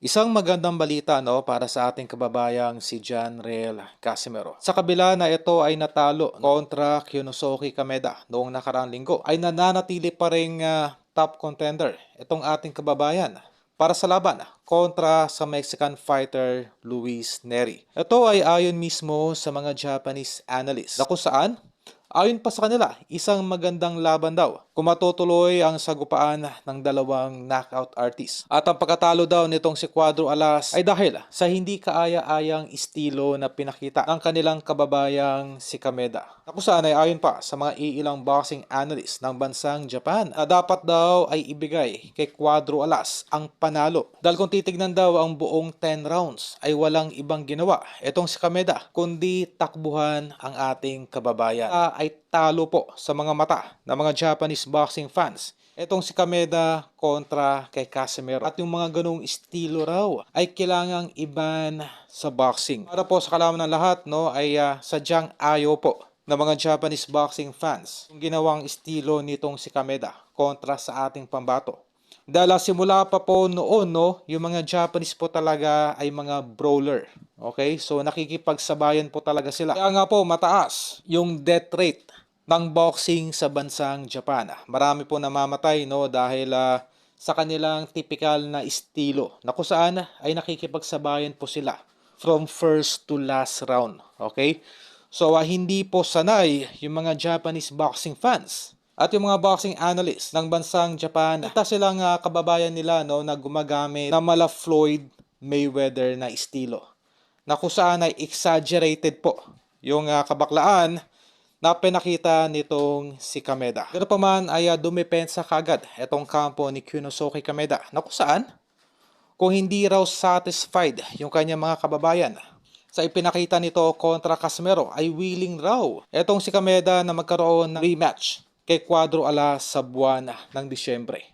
Isang magandang balita para sa ating kababayang si Janriel Casimero. Sa kabila na ito ay natalo kontra Kyunosuke Kameda noong nakaraang linggo, ay nananatili pa ring top contender itong ating kababayan para sa laban kontra sa Mexican fighter Luis Neri. Ito ay ayon mismo sa mga Japanese analysts na kung saan ayon pa sa kanila, isang magandang laban daw kung matutuloy ang sagupaan ng dalawang knockout artist. At ang pagkatalo daw nitong si Cuadro Alas ay dahil sa hindi kaaya-ayang estilo na pinakita ng kanilang kababayang si Kameda. Na kung saan ay ayon pa sa mga iilang boxing analyst ng bansang Japan na dapat daw ay ibigay kay Cuadro Alas ang panalo. Dahil kung titignan daw ang buong 10 rounds ay walang ibang ginawa itong si Kameda kundi takbuhan ang ating kababayan. Ay talo po sa mga mata ng mga Japanese boxing fans etong si Kameda kontra kay Casimero. At yung mga ganong estilo raw ay kailangang iban sa boxing. Para po sa kalaman ng lahat ay sadyang ayaw po ng mga Japanese boxing fans yung ginawang estilo nitong si Kameda kontra sa ating pambato. Dahil simula pa po noon, yung mga Japanese po talaga ay mga brawler. Okay? So nakikipagsabayan po talaga sila. Kaya nga po mataas yung death rate ng boxing sa bansang Japan. Marami po namamatay dahil sa kanilang typical na estilo na kung saan ay nakikipagsabayan po sila from first to last round. Okay? So hindi po sanay yung mga Japanese boxing fans at yung mga boxing analysts ng bansang Japan. Kita silang kababayan nila na gumagamit na mala Floyd Mayweather na estilo na kung saan ay exaggerated po yung kabaklaan na pinakita nitong si Kameda. Ganoon pa man ay dumepensa kagad itong kampo ni Kyunosuke Kameda na kung saan kung hindi raw satisfied yung kanyang mga kababayan sa ipinakita nito kontra Casimero ay willing raw etong si Kameda na magkaroon ng rematch kay Cuadro Alas sa buwan ng Disyembre.